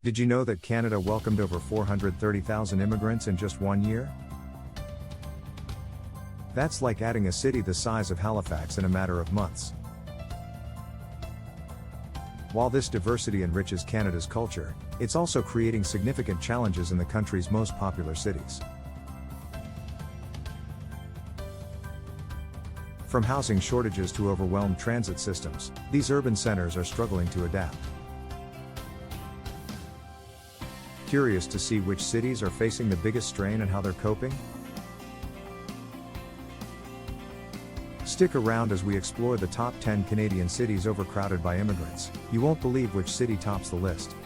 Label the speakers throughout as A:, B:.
A: Did you know that Canada welcomed over 430,000 immigrants in just 1 year? That's like adding a city the size of Halifax in a matter of months. While this diversity enriches Canada's culture, it's also creating significant challenges in the country's most popular cities. From housing shortages to overwhelmed transit systems, these urban centers are struggling to adapt. Curious to see which cities are facing the biggest strain and how they're coping? Stick around as we explore the top 10 Canadian cities overcrowded by immigrants. You won't believe which city tops the list.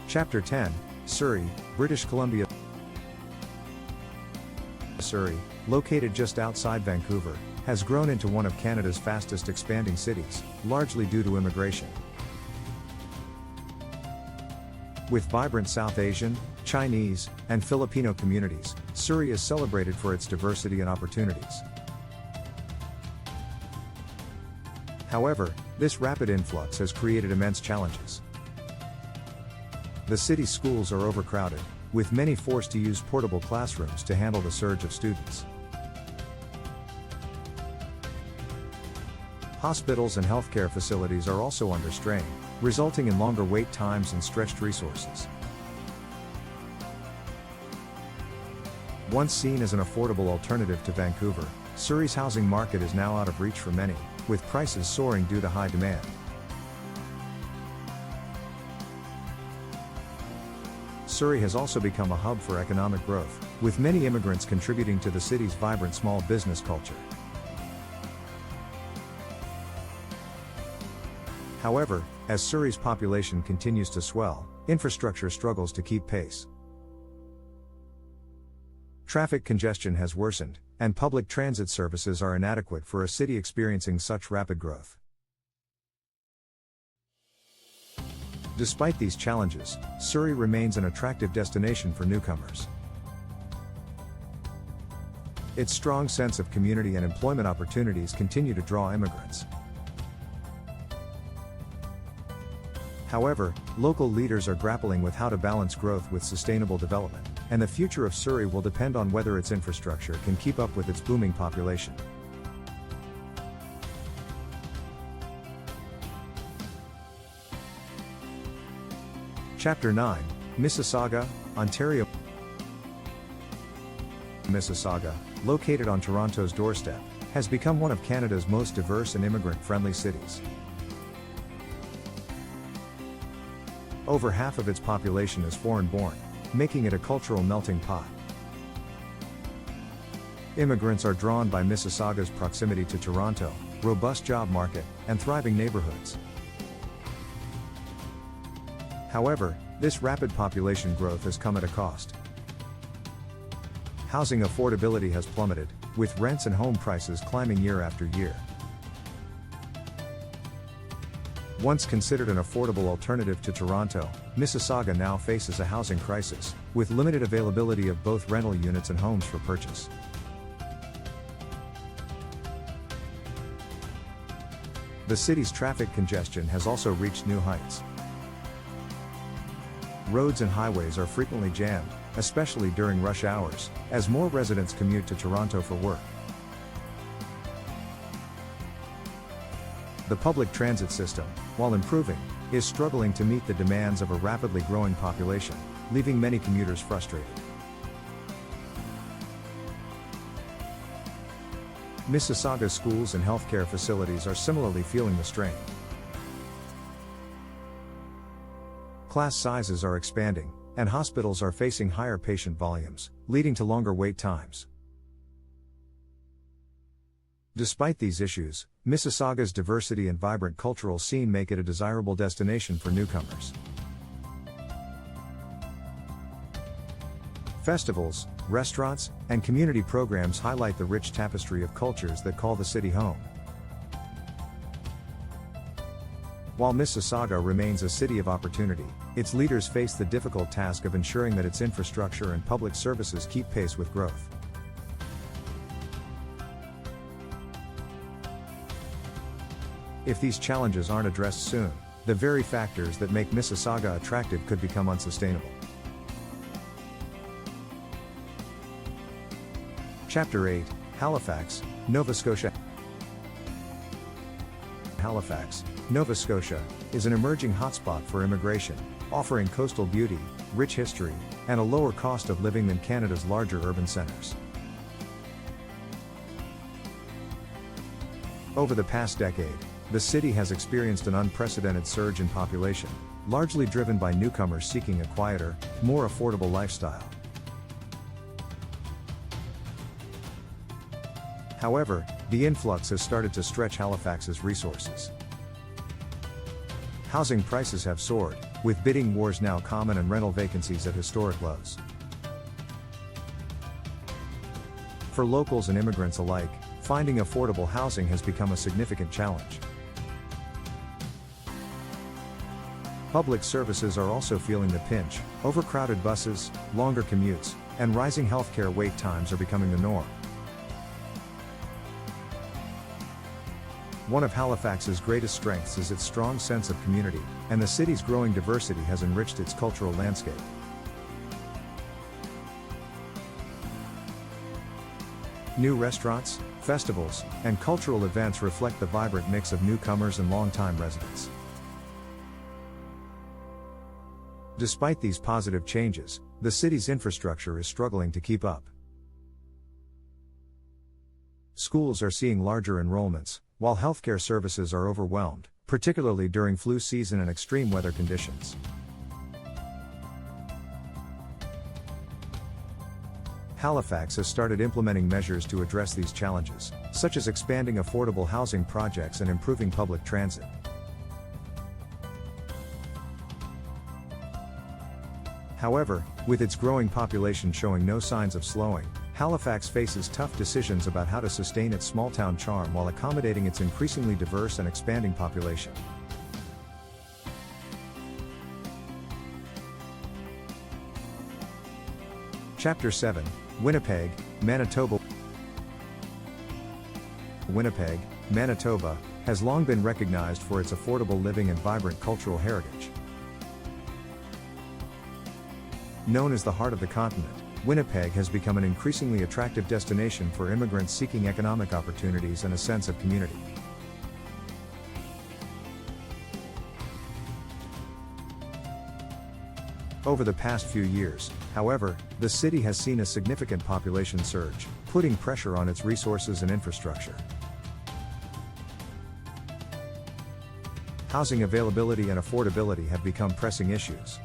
A: Chapter 10, Surrey, British Columbia. Surrey, located just outside Vancouver, has grown into one of Canada's fastest expanding cities, largely due to immigration. With vibrant South Asian, Chinese, and Filipino communities, Surrey is celebrated for its diversity and opportunities. However, this rapid influx has created immense challenges. The city's schools are overcrowded, with many forced to use portable classrooms to handle the surge of students. Hospitals and healthcare facilities are also under strain, resulting in longer wait times and stretched resources. Once seen as an affordable alternative to Vancouver, Surrey's housing market is now out of reach for many, with prices soaring due to high demand. Surrey has also become a hub for economic growth, with many immigrants contributing to the city's vibrant small business culture. However, as Surrey's population continues to swell, infrastructure struggles to keep pace. Traffic congestion has worsened, and public transit services are inadequate for a city experiencing such rapid growth. Despite these challenges, Surrey remains an attractive destination for newcomers. Its strong sense of community and employment opportunities continue to draw immigrants. However, local leaders are grappling with how to balance growth with sustainable development, and the future of Surrey will depend on whether its infrastructure can keep up with its booming population. Chapter 9, Mississauga, Ontario. Mississauga, located on Toronto's doorstep, has become one of Canada's most diverse and immigrant-friendly cities. Over half of its population is foreign-born, making it a cultural melting pot. Immigrants are drawn by Mississauga's proximity to Toronto, robust job market, and thriving neighborhoods. However, this rapid population growth has come at a cost. Housing affordability has plummeted, with rents and home prices climbing year after year. Once considered an affordable alternative to Toronto, Mississauga now faces a housing crisis, with limited availability of both rental units and homes for purchase. The city's traffic congestion has also reached new heights. Roads and highways are frequently jammed, especially during rush hours, as more residents commute to Toronto for work. The public transit system, while improving, is struggling to meet the demands of a rapidly growing population, leaving many commuters frustrated. Mississauga's schools and healthcare facilities are similarly feeling the strain. Class sizes are expanding, and hospitals are facing higher patient volumes, leading to longer wait times. Despite these issues, Mississauga's diversity and vibrant cultural scene make it a desirable destination for newcomers. Festivals, restaurants, and community programs highlight the rich tapestry of cultures that call the city home. While Mississauga remains a city of opportunity, its leaders face the difficult task of ensuring that its infrastructure and public services keep pace with growth. If these challenges aren't addressed soon, the very factors that make Mississauga attractive could become unsustainable. Chapter 8, Halifax, Nova Scotia. Halifax, Nova Scotia, is an emerging hotspot for immigration, offering coastal beauty, rich history, and a lower cost of living than Canada's larger urban centres. Over the past decade, the city has experienced an unprecedented surge in population, largely driven by newcomers seeking a quieter, more affordable lifestyle. However, the influx has started to stretch Halifax's resources. Housing prices have soared, with bidding wars now common and rental vacancies at historic lows. For locals and immigrants alike, finding affordable housing has become a significant challenge. Public services are also feeling the pinch. Overcrowded buses, longer commutes, and rising healthcare wait times are becoming the norm. One of Halifax's greatest strengths is its strong sense of community, and the city's growing diversity has enriched its cultural landscape. New restaurants, festivals, and cultural events reflect the vibrant mix of newcomers and longtime residents. Despite these positive changes, the city's infrastructure is struggling to keep up. Schools are seeing larger enrollments, while healthcare services are overwhelmed, particularly during flu season and extreme weather conditions. Halifax has started implementing measures to address these challenges, such as expanding affordable housing projects and improving public transit. However, with its growing population showing no signs of slowing, Halifax faces tough decisions about how to sustain its small-town charm while accommodating its increasingly diverse and expanding population. Chapter 7, Winnipeg, Manitoba. Winnipeg, Manitoba, has long been recognized for its affordable living and vibrant cultural heritage. Known as the heart of the continent, Winnipeg has become an increasingly attractive destination for immigrants seeking economic opportunities and a sense of community. Over the past few years, however, the city has seen a significant population surge, putting pressure on its resources and infrastructure. Housing availability and affordability have become pressing issues.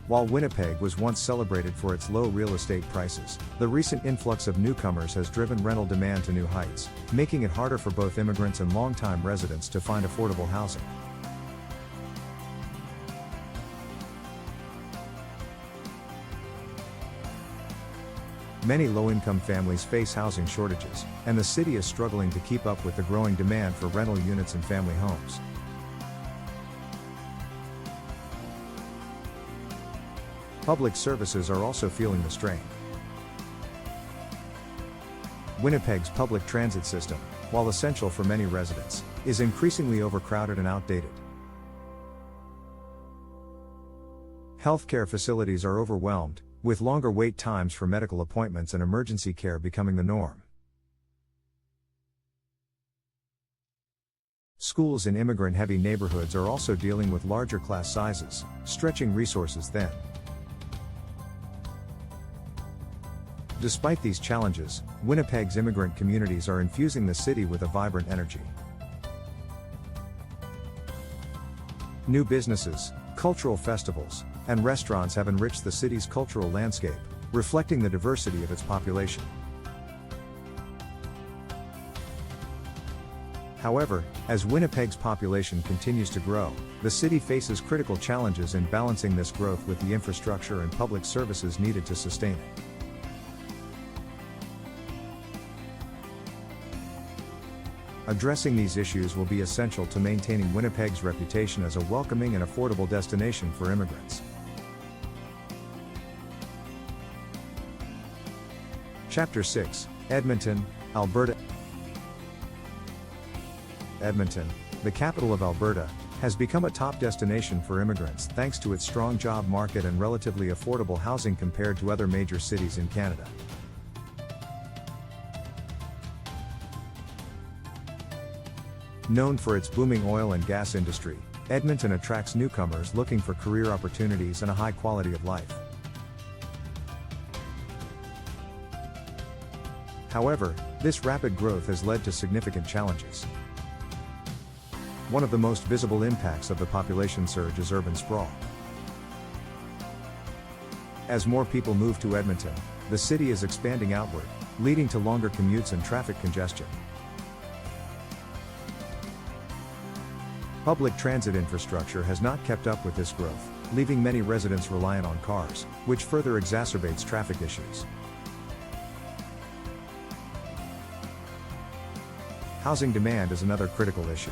A: While Winnipeg was once celebrated for its low real estate prices, the recent influx of newcomers has driven rental demand to new heights, making it harder for both immigrants and longtime residents to find affordable housing. Many low-income families face housing shortages, and the city is struggling to keep up with the growing demand for rental units and family homes. Public services are also feeling the strain. Winnipeg's public transit system, while essential for many residents, is increasingly overcrowded and outdated. Healthcare facilities are overwhelmed, with longer wait times for medical appointments and emergency care becoming the norm. Schools in immigrant-heavy neighborhoods are also dealing with larger class sizes, stretching resources thin. Despite these challenges, Winnipeg's immigrant communities are infusing the city with a vibrant energy. New businesses, cultural festivals, and restaurants have enriched the city's cultural landscape, reflecting the diversity of its population. However, as Winnipeg's population continues to grow, the city faces critical challenges in balancing this growth with the infrastructure and public services needed to sustain it. Addressing these issues will be essential to maintaining Winnipeg's reputation as a welcoming and affordable destination for immigrants. Chapter 6, Edmonton, Alberta. Edmonton, the capital of Alberta, has become a top destination for immigrants thanks to its strong job market and relatively affordable housing compared to other major cities in Canada. Known for its booming oil and gas industry, Edmonton attracts newcomers looking for career opportunities and a high quality of life. However, this rapid growth has led to significant challenges. One of the most visible impacts of the population surge is urban sprawl. As more people move to Edmonton, the city is expanding outward, leading to longer commutes and traffic congestion. Public transit infrastructure has not kept up with this growth, leaving many residents reliant on cars, which further exacerbates traffic issues. Housing demand is another critical issue.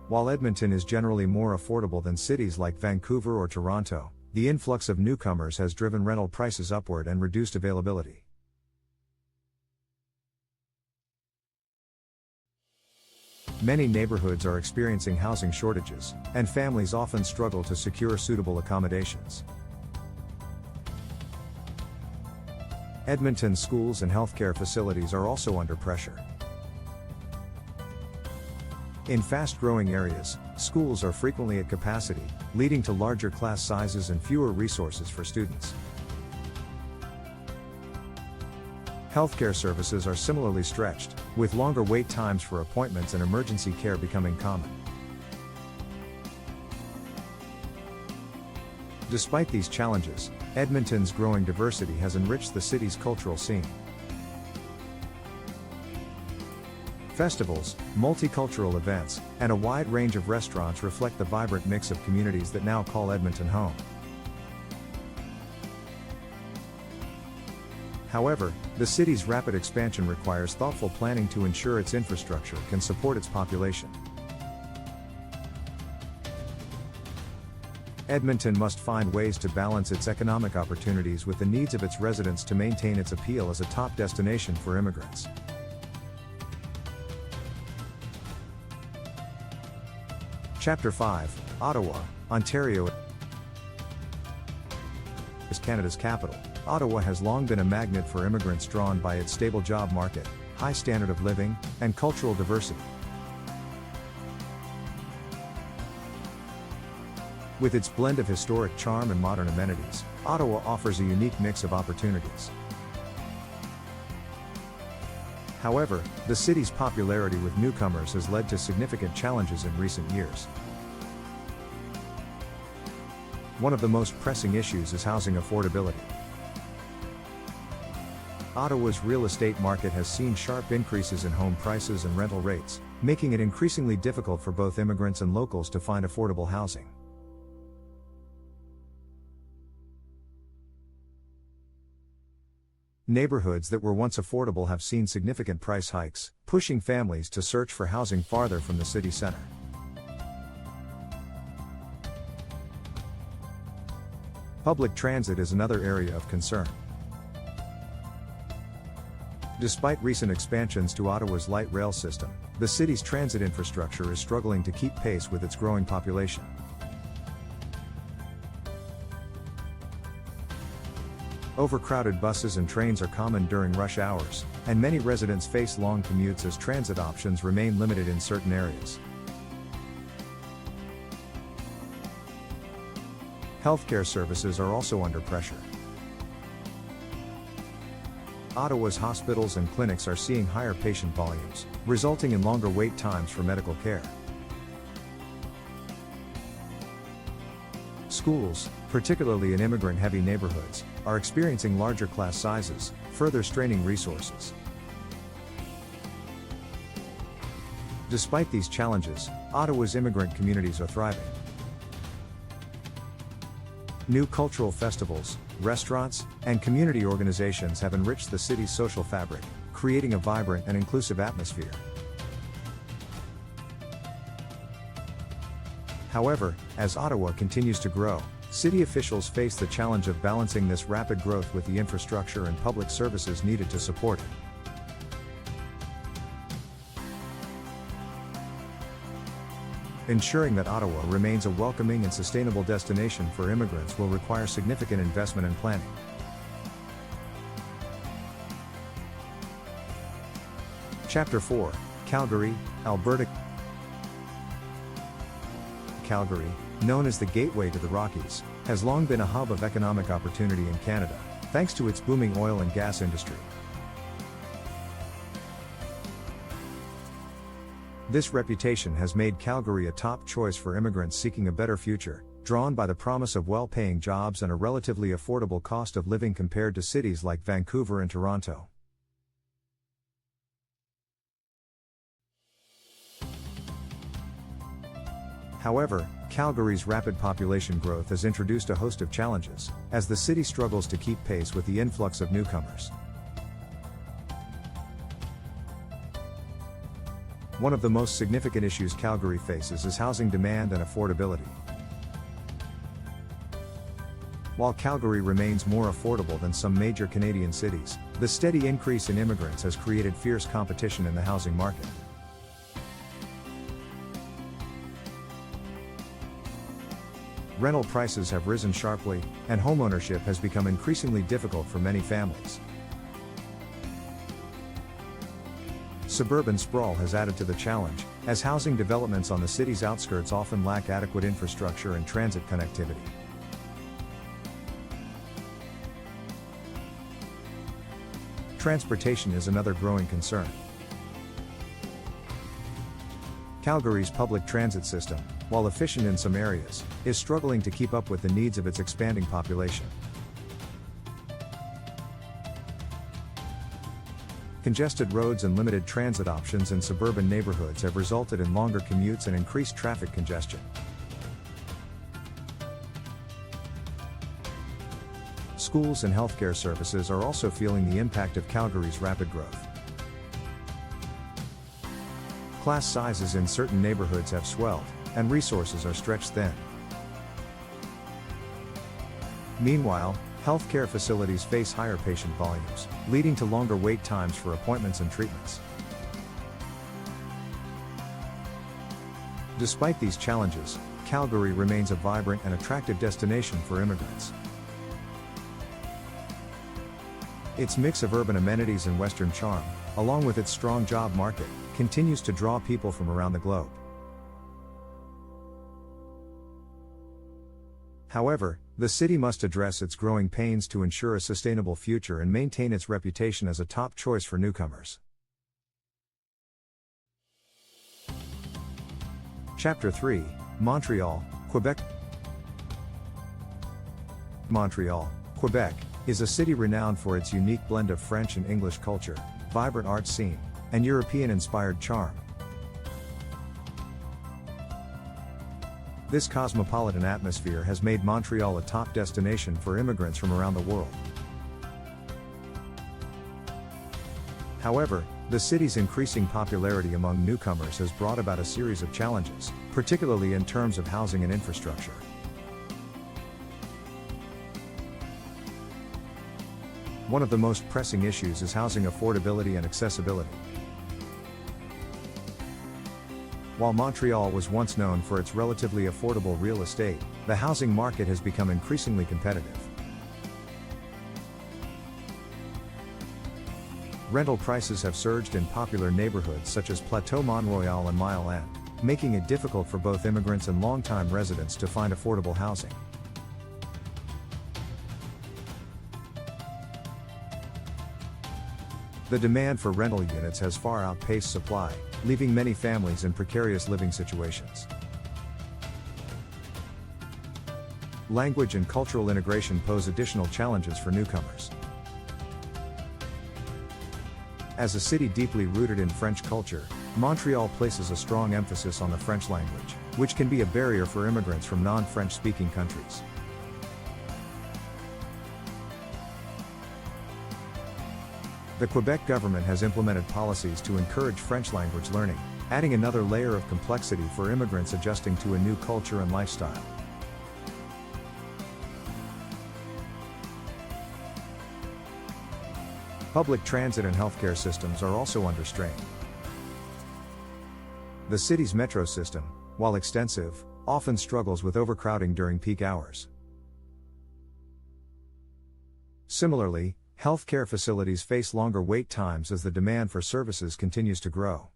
A: While Edmonton is generally more affordable than cities like Vancouver or Toronto, the influx of newcomers has driven rental prices upward and reduced availability. Many neighborhoods are experiencing housing shortages, and families often struggle to secure suitable accommodations. Edmonton's schools and healthcare facilities are also under pressure. In fast-growing areas, schools are frequently at capacity, leading to larger class sizes and fewer resources for students. Healthcare services are similarly stretched, with longer wait times for appointments and emergency care becoming common. Despite these challenges, Edmonton's growing diversity has enriched the city's cultural scene. Festivals, multicultural events, and a wide range of restaurants reflect the vibrant mix of communities that now call Edmonton home. However, the city's rapid expansion requires thoughtful planning to ensure its infrastructure can support its population. Edmonton must find ways to balance its economic opportunities with the needs of its residents to maintain its appeal as a top destination for immigrants. Chapter 5, Ottawa, Ontario is Canada's capital. Ottawa has long been a magnet for immigrants drawn by its stable job market, high standard of living, and cultural diversity. With its blend of historic charm and modern amenities, Ottawa offers a unique mix of opportunities. However, the city's popularity with newcomers has led to significant challenges in recent years. One of the most pressing issues is housing affordability. Ottawa's real estate market has seen sharp increases in home prices and rental rates, making it increasingly difficult for both immigrants and locals to find affordable housing. Neighborhoods that were once affordable have seen significant price hikes, pushing families to search for housing farther from the city center. Public transit is another area of concern. Despite recent expansions to Ottawa's light rail system, the city's transit infrastructure is struggling to keep pace with its growing population. Overcrowded buses and trains are common during rush hours, and many residents face long commutes as transit options remain limited in certain areas. Healthcare services are also under pressure. Ottawa's hospitals and clinics are seeing higher patient volumes, resulting in longer wait times for medical care. Schools, particularly in immigrant-heavy neighborhoods, are experiencing larger class sizes, further straining resources. Despite these challenges, Ottawa's immigrant communities are thriving. New cultural festivals, restaurants, and community organizations have enriched the city's social fabric, creating a vibrant and inclusive atmosphere. However, as Ottawa continues to grow, city officials face the challenge of balancing this rapid growth with the infrastructure and public services needed to support it. Ensuring that Ottawa remains a welcoming and sustainable destination for immigrants will require significant investment and planning. Chapter 4: Calgary, Alberta. Calgary, known as the gateway to the Rockies, has long been a hub of economic opportunity in Canada, thanks to its booming oil and gas industry. This reputation has made Calgary a top choice for immigrants seeking a better future, drawn by the promise of well-paying jobs and a relatively affordable cost of living compared to cities like Vancouver and Toronto. However, Calgary's rapid population growth has introduced a host of challenges, as the city struggles to keep pace with the influx of newcomers. One of the most significant issues Calgary faces is housing demand and affordability. While Calgary remains more affordable than some major Canadian cities, the steady increase in immigrants has created fierce competition in the housing market. Rental prices have risen sharply, and homeownership has become increasingly difficult for many families. Suburban sprawl has added to the challenge, as housing developments on the city's outskirts often lack adequate infrastructure and transit connectivity. Transportation is another growing concern. Calgary's public transit system, while efficient in some areas, is struggling to keep up with the needs of its expanding population. Congested roads and limited transit options in suburban neighborhoods have resulted in longer commutes and increased traffic congestion. Schools and healthcare services are also feeling the impact of Calgary's rapid growth. Class sizes in certain neighborhoods have swelled, and resources are stretched thin. Meanwhile, healthcare facilities face higher patient volumes, leading to longer wait times for appointments and treatments. Despite these challenges, Calgary remains a vibrant and attractive destination for immigrants. Its mix of urban amenities and Western charm, along with its strong job market, continues to draw people from around the globe. However, the city must address its growing pains to ensure a sustainable future and maintain its reputation as a top choice for newcomers. Chapter 3: Montreal, Quebec. Montreal, Quebec, is a city renowned for its unique blend of French and English culture, vibrant art scene, and European-inspired charm. This cosmopolitan atmosphere has made Montreal a top destination for immigrants from around the world. However, the city's increasing popularity among newcomers has brought about a series of challenges, particularly in terms of housing and infrastructure. One of the most pressing issues is housing affordability and accessibility. While Montreal was once known for its relatively affordable real estate, the housing market has become increasingly competitive. Rental prices have surged in popular neighborhoods such as Plateau Mont-Royal and Mile End, making it difficult for both immigrants and long-time residents to find affordable housing. The demand for rental units has far outpaced supply, leaving many families in precarious living situations. Language and cultural integration pose additional challenges for newcomers. As a city deeply rooted in French culture, Montreal places a strong emphasis on the French language, which can be a barrier for immigrants from non-French speaking countries. The Quebec government has implemented policies to encourage French language learning, adding another layer of complexity for immigrants adjusting to a new culture and lifestyle. Public transit and healthcare systems are also under strain. The city's metro system, while extensive, often struggles with overcrowding during peak hours. Similarly, healthcare facilities face longer wait times as the demand for services continues to grow.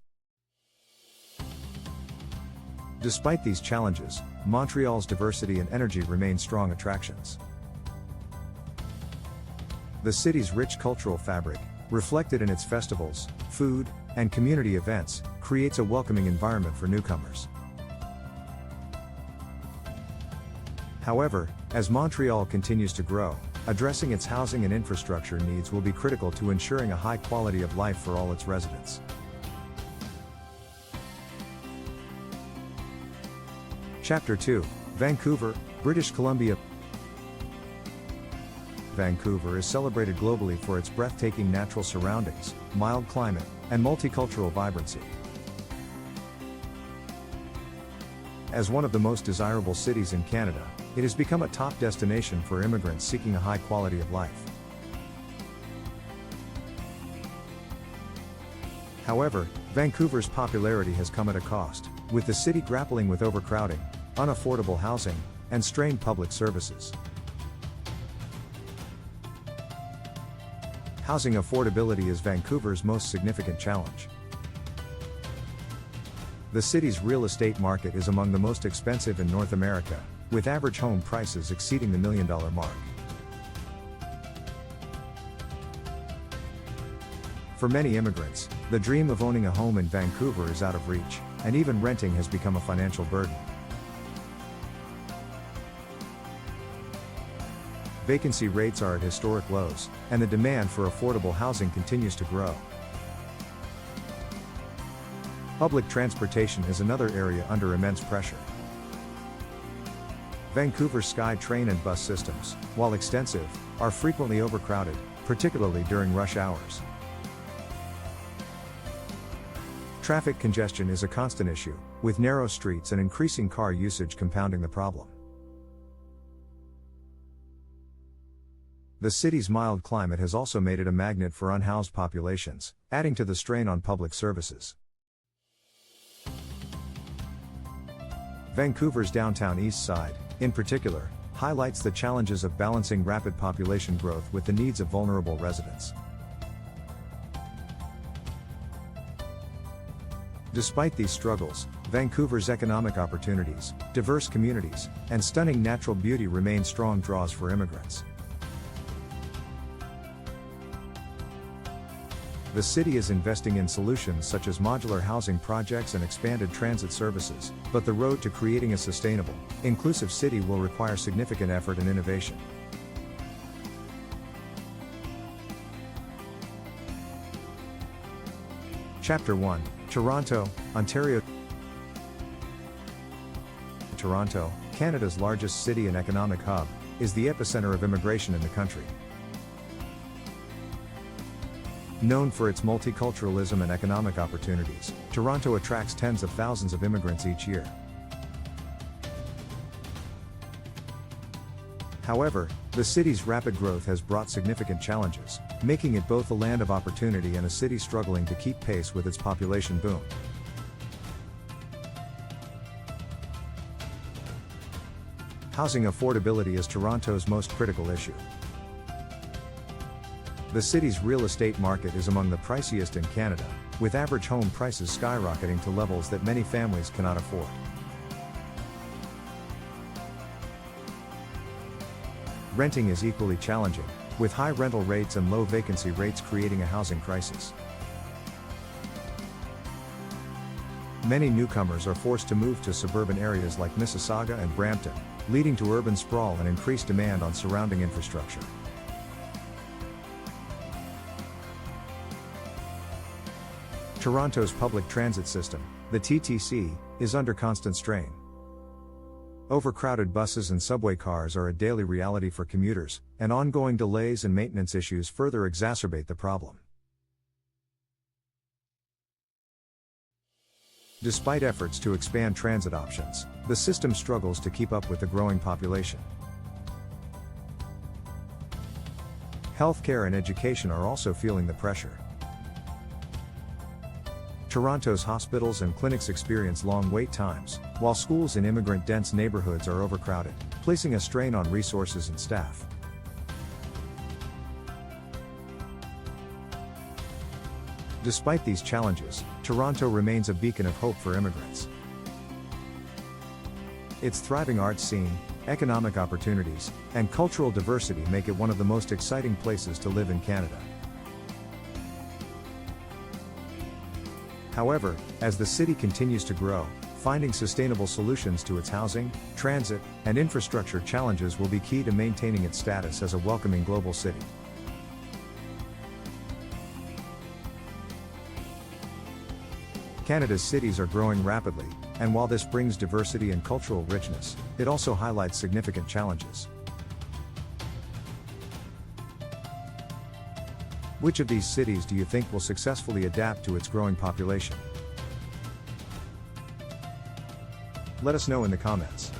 A: Despite these challenges, Montreal's diversity and energy remain strong attractions. The city's rich cultural fabric, reflected in its festivals, food, and community events, creates a welcoming environment for newcomers. However, as Montreal continues to grow, addressing its housing and infrastructure needs will be critical to ensuring a high quality of life for all its residents. Chapter 2: Vancouver, British Columbia. Vancouver is celebrated globally for its breathtaking natural surroundings, mild climate, and multicultural vibrancy. As one of the most desirable cities in Canada, it has become a top destination for immigrants seeking a high quality of life. However, Vancouver's popularity has come at a cost, with the city grappling with overcrowding, unaffordable housing, and strained public services. Housing affordability is Vancouver's most significant challenge. The city's real estate market is among the most expensive in North America, with average home prices exceeding the $1 million mark. For many immigrants, the dream of owning a home in Vancouver is out of reach, and even renting has become a financial burden. Vacancy rates are at historic lows, and the demand for affordable housing continues to grow. Public transportation is another area under immense pressure. Vancouver's Sky train and bus systems, while extensive, are frequently overcrowded, particularly during rush hours. Traffic congestion is a constant issue, with narrow streets and increasing car usage compounding the problem. The city's mild climate has also made it a magnet for unhoused populations, adding to the strain on public services. Vancouver's downtown east side, in particular, highlights the challenges of balancing rapid population growth with the needs of vulnerable residents. Despite these struggles, Vancouver's economic opportunities, diverse communities, and stunning natural beauty remain strong draws for immigrants. The city is investing in solutions such as modular housing projects and expanded transit services, but the road to creating a sustainable, inclusive city will require significant effort and innovation. Chapter 1: Toronto, Ontario. Toronto, Canada's largest city and economic hub, is the epicenter of immigration in the country. Known for its multiculturalism and economic opportunities, Toronto attracts tens of thousands of immigrants each year. However, the city's rapid growth has brought significant challenges, making it both a land of opportunity and a city struggling to keep pace with its population boom. Housing affordability is Toronto's most critical issue. The city's real estate market is among the priciest in Canada, with average home prices skyrocketing to levels that many families cannot afford. Renting is equally challenging, with high rental rates and low vacancy rates creating a housing crisis. Many newcomers are forced to move to suburban areas like Mississauga and Brampton, leading to urban sprawl and increased demand on surrounding infrastructure. Toronto's public transit system, the TTC, is under constant strain. Overcrowded buses and subway cars are a daily reality for commuters, and ongoing delays and maintenance issues further exacerbate the problem. Despite efforts to expand transit options, the system struggles to keep up with the growing population. Healthcare and education are also feeling the pressure. Toronto's hospitals and clinics experience long wait times, while schools in immigrant-dense neighborhoods are overcrowded, placing a strain on resources and staff. Despite these challenges, Toronto remains a beacon of hope for immigrants. Its thriving arts scene, economic opportunities, and cultural diversity make it one of the most exciting places to live in Canada. However, as the city continues to grow, finding sustainable solutions to its housing, transit, and infrastructure challenges will be key to maintaining its status as a welcoming global city. Canada's cities are growing rapidly, and while this brings diversity and cultural richness, it also highlights significant challenges. Which of these cities do you think will successfully adapt to its growing population? Let us know in the comments.